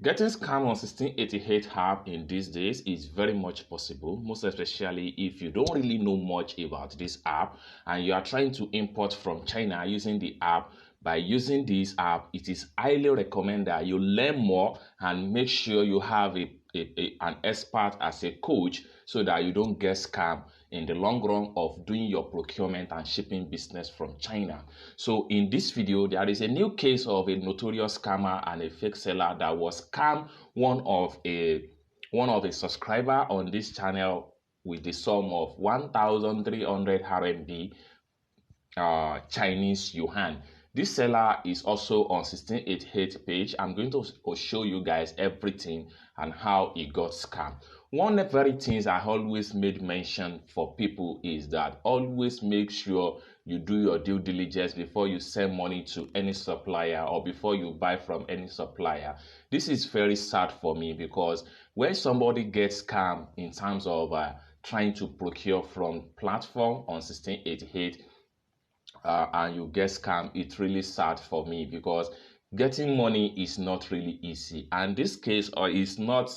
Getting scammed on 1688 app in these days is very much possible, most especially if you don't really know much about this app and you are trying to import from China using the app. By using this app, it is highly recommended that you learn more and make sure you have an expert as a coach so that you don't get scammed in the long run of doing your procurement and shipping business from China. So in this video, there is a new case of a notorious scammer and a fake seller that was scammed one of a subscriber on this channel with the sum of 1,300 RMB Chinese yuan. This seller is also on 1688 page. I'm going to show you guys everything and how it got scammed. One of the very things I always made mention for people is that always make sure you do your due diligence before you send money to any supplier or before you buy from any supplier. This is very sad for me because when somebody gets scammed in terms of trying to procure from platform on 1688 and you get scammed, it's really sad for me because getting money is not really easy. And this case is not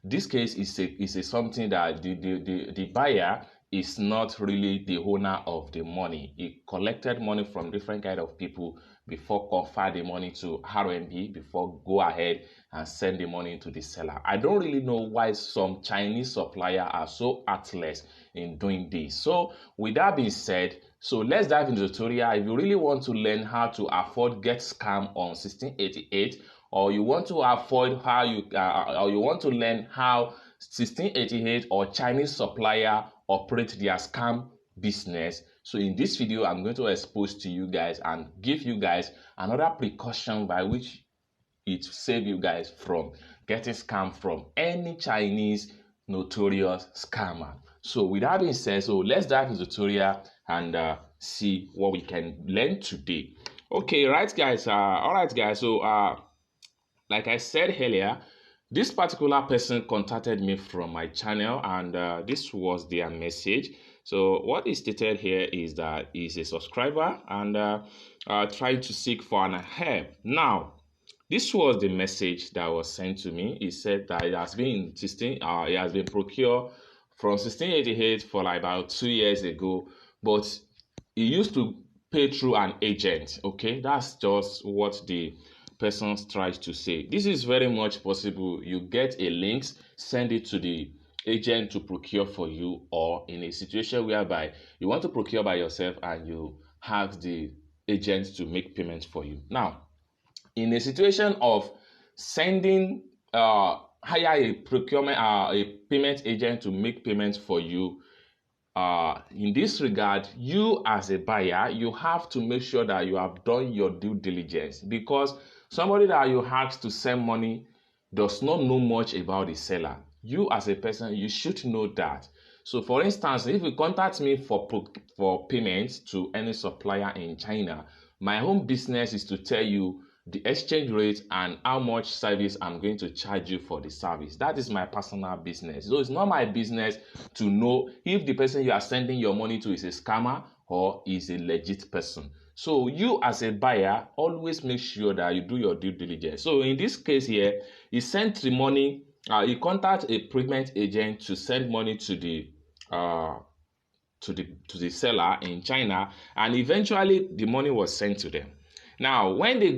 this case is something that the buyer is not really the owner of the money. He collected money from different kind of people before convert the money to RMB before go ahead and send the money to the seller. I don't really know why some Chinese suppliers are so heartless in doing this. So with that being said, so let's dive into the tutorial. If you really want to learn how to afford get scam on 1688, or you want to avoid how or you want to learn how 1688 or Chinese supplier operate their scam business. So in this video, I'm going to expose to you guys and give you guys another precaution by which it save you guys from getting scammed from any Chinese notorious scammer. So with that being said, so let's dive into the tutorial and see what we can learn today. Okay, right guys, all right guys, so like I said earlier, this particular person contacted me from my channel and this was their message. So what is stated here is that he's a subscriber and trying to seek for an help. Now, this was the message that was sent to me. He said that it has been procured from 1688 for like about 2 years ago, but he used to pay through an agent. Okay, that's just what the person tries to say. This is very much possible. You get a link, send it to the agent to procure for you, or in a situation whereby you want to procure by yourself and you have the agent to make payments for you. Now, in a situation of sending hire a procurement a payment agent to make payments for you, in this regard, you as a buyer, you have to make sure that you have done your due diligence, because somebody that you ask to send money does not know much about the seller. You as a person, you should know that. So for instance, if you contact me for payments to any supplier in China, my own business is to tell you the exchange rate and how much service I'm going to charge you for the service. That is my personal business. So it's not my business to know if the person you are sending your money to is a scammer or is a legit person. So you as a buyer, always make sure that you do your due diligence. So in this case here, he sent the money, he contacted a payment agent to send money to the seller in China, and eventually the money was sent to them. Now, when the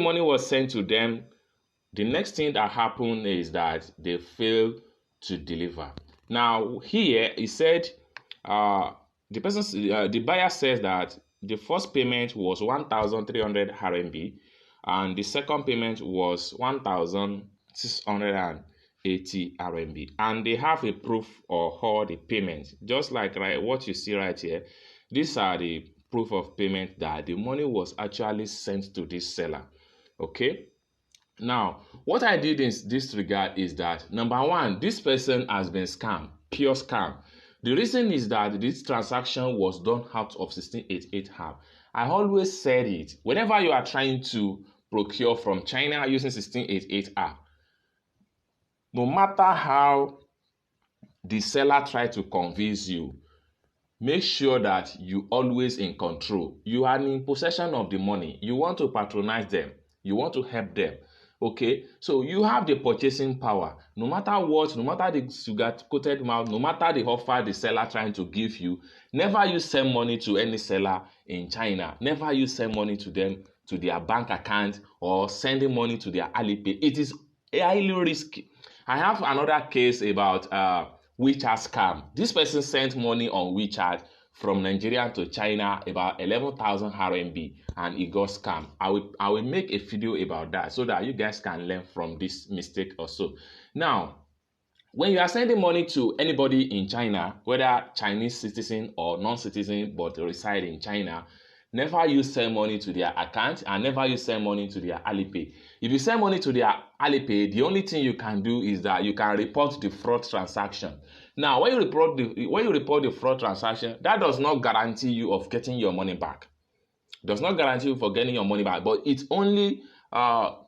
money was sent to them, the next thing that happened is that they failed to deliver. Now, here he said the buyer says that the first payment was 1,300 RMB and the second payment was 1,680 RMB, and they have a proof of all the payments, just like what you see right here. These are the proof of payment that the money was actually sent to this seller. Okay. Now, what I did in this regard is that, number one, this person has been scammed, pure scam. The reason is that this transaction was done out of 1688 app. I always said it. Whenever you are trying to procure from China using 1688 app, no matter how the seller tries to convince you, make sure that you always in control. You are in possession of the money. You want to patronize them. You want to help them. Okay, so you have the purchasing power. No matter what, no matter the sugar-coated mouth, no matter the offer the seller trying to give you, never you send money to any seller in China. Never you send money to them, to their bank account, or sending money to their Alipay. It is highly risky. I have another case about WeChat scam. This person sent money on WeChat from Nigeria to China, about 11,000 RMB, and it got scammed. I will make a video about that so that you guys can learn from this mistake also. Now, when you are sending money to anybody in China, whether Chinese citizen or non-citizen but reside in China, never you send money to their account and never you send money to their Alipay. If you send money to their Alipay, the only thing you can do is that you can report the fraud transaction. Now, when you report the fraud transaction, that does not guarantee you of getting your money back. Does not guarantee you for getting your money back, but it only help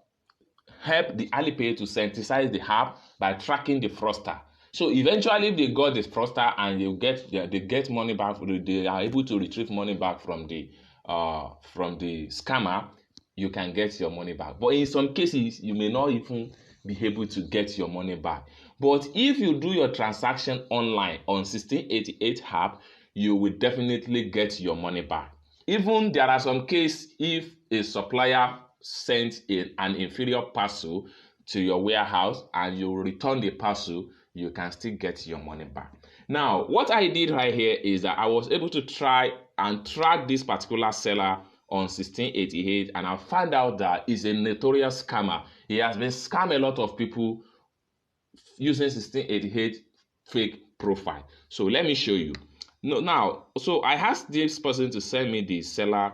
the Alipay to synthesize the app by tracking the fraudster. So eventually, if they got the fraudster and they get money back, they are able to retrieve money back from the scammer, you can get your money back. But in some cases, you may not even be able to get your money back. But if you do your transaction online on 1688 app, you will definitely get your money back. Even there are some cases if a supplier sent an inferior parcel to your warehouse and you return the parcel, you can still get your money back. Now, what I did right here is that I was able to try and track this particular seller on 1688, and I found out that he's a notorious scammer. He has been scamming a lot of people using 1688 fake profile. So let me show you. Now, so I asked this person to send me the seller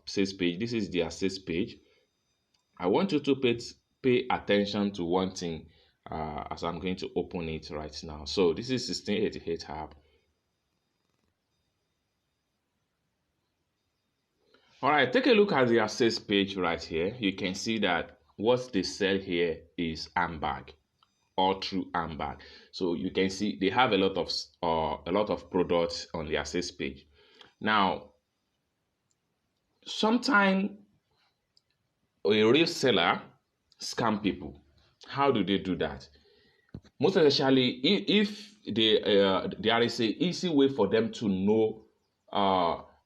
sales page. This is their sales page. I want you to pay attention to one thing as I'm going to open it right now. So this is 1688 app. All right, take a look at the sales page right here. You can see that what they sell here is handbag, all through handbag. So you can see they have a lot of products on their sales page. Now, sometimes a real seller scam people. How do they do that? Most especially if there is an easy way for them to know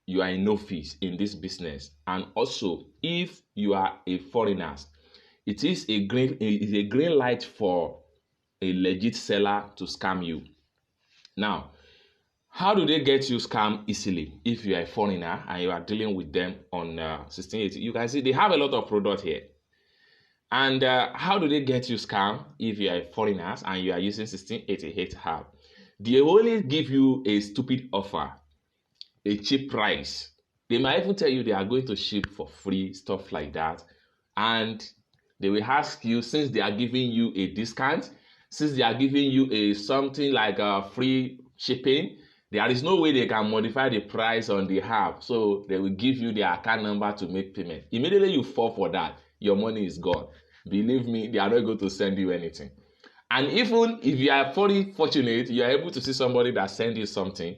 you are a novice in this business, and also if you are a foreigner, it is a green light for a legit seller to scam you. Now, how do they get you scammed easily if you are a foreigner and you are dealing with them on 1680? You can see they have a lot of product here. And how do they get you scammed if you are a foreigner and you are using 1688 app? They only give you a stupid offer, a cheap price. They might even tell you they are going to ship for free, stuff like that. And they will ask you, since they are giving you a discount, since they are giving you a something like a free shipping, there is no way they can modify the price on the app. So they will give you their account number to make payment. Immediately you fall for that, your money is gone. Believe me, they are not going to send you anything. And even if you are very fortunate, you are able to see somebody that send you something.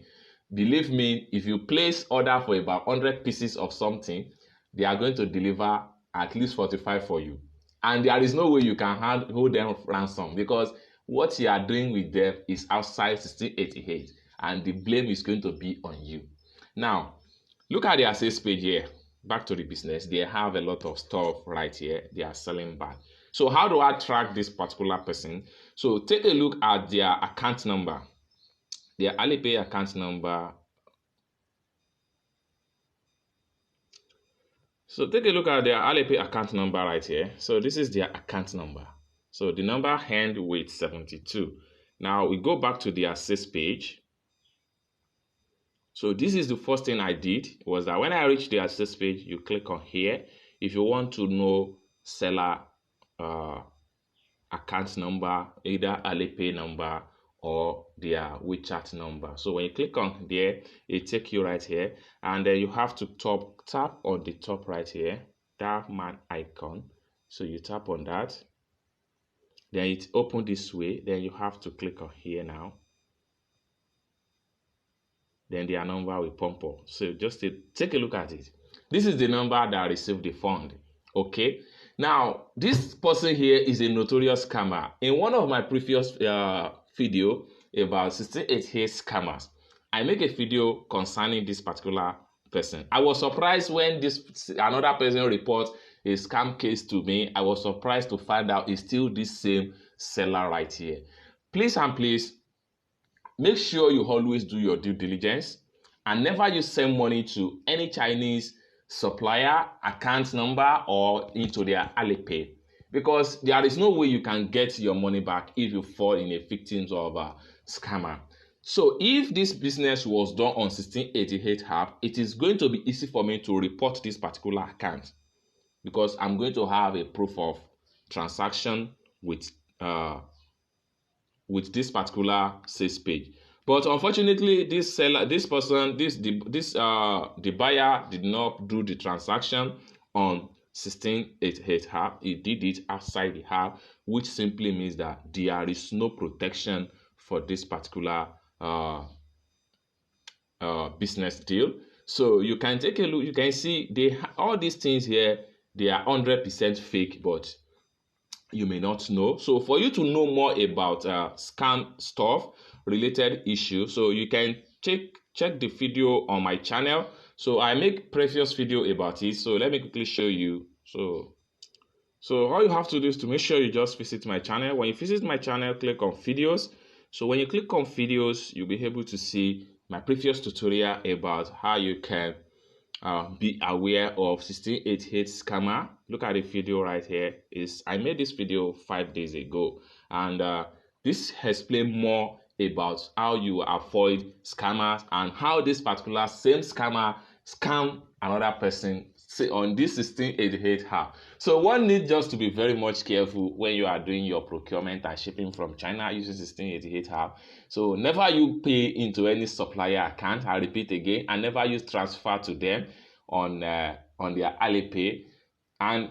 Believe me, if you place order for about 100 pieces of something, they are going to deliver at least 45 for you. And there is no way you can hold them ransom, because what you are doing with them is outside 1688, and the blame is going to be on you. Now, look at their sales page here. Back to the business, they have a lot of stuff right here. They are selling back. So how do I track this particular person? So take a look at their account number, their Alipay account number. So take a look at their Alipay account number right here. So this is their account number. So the number ends with 72. Now we go back to their sales page. So this is the first thing I did, was that when I reached the access page, you click on here. If you want to know seller account number, either Alipay number or their WeChat number. So when you click on there, it takes you right here, and then you have to tap on the top right here, that man icon. So you tap on that, then it opens this way. Then you have to click on here now. then their number will pump up. So just take a look at it. This is the number that received the fund. Okay. Now, this person here is a notorious scammer. In one of my previous video about 1688 scammers, I make a video concerning this particular person. I was surprised when another person reports a scam case to me. I was surprised to find out it's still this same seller right here. Please and please, make sure you always do your due diligence and never you send money to any Chinese supplier account number or into their Alipay, because there is no way you can get your money back if you fall in a victim of a scammer. So if this business was done on 1688 app, it is going to be easy for me to report this particular account, because I'm going to have a proof of transaction with this particular sales page. But unfortunately, the buyer did not do the transaction on 1688 app. He did it outside the app, which simply means that there is no protection for this particular business deal. So you can take a look. You can see all these things here, they are 100% fake, but you may not know. So for you to know more about scam stuff related issues, so you can check the video on my channel. So I make previous video about it. So let me quickly show you. So all you have to do is to make sure you just visit my channel. When you visit my channel, click on videos. So when you click on videos, you'll be able to see my previous tutorial about how you can be aware of 1688 scammer. Look at the video right here. I made this video 5 days ago, and this explains more about how you avoid scammers and how this particular same scammer scam another person on this 1688 app. So one needs just to be very much careful when you are doing your procurement and shipping from China using 1688 app. So never you pay into any supplier account. I repeat again, and never use transfer to them on their Alipay. And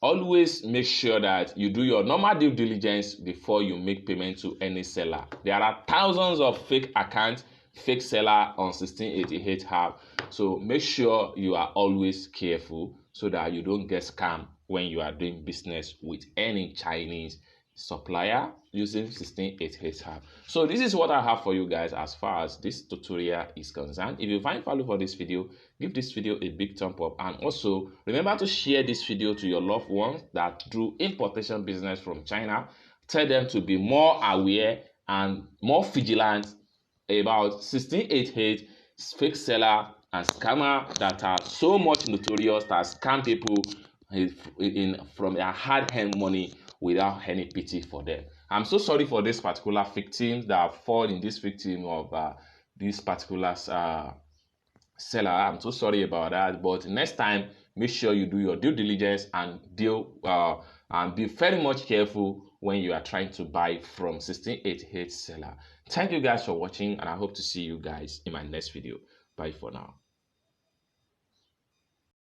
always make sure that you do your normal due diligence before you make payment to any seller. There are thousands of fake accounts, fake seller on 1688 app. So make sure you are always careful so that you don't get scammed when you are doing business with any Chinese supplier using 1688 app. So this is what I have for you guys as far as this tutorial is concerned. If you find value for this video, give this video a big thumb up, and also remember to share this video to your loved ones that do importation business from China. Tell them to be more aware and more vigilant about 1688 fake seller and scammer that are so much notorious that scam people from their hard-earned money without any pity for them. I'm so sorry for this particular victims that fall in this victim of this particular seller. I'm so sorry about that. But next time, make sure you do your due diligence and and be very much careful when you are trying to buy from 1688 seller. Thank you guys for watching, and I hope to see you guys in my next video. Bye for now.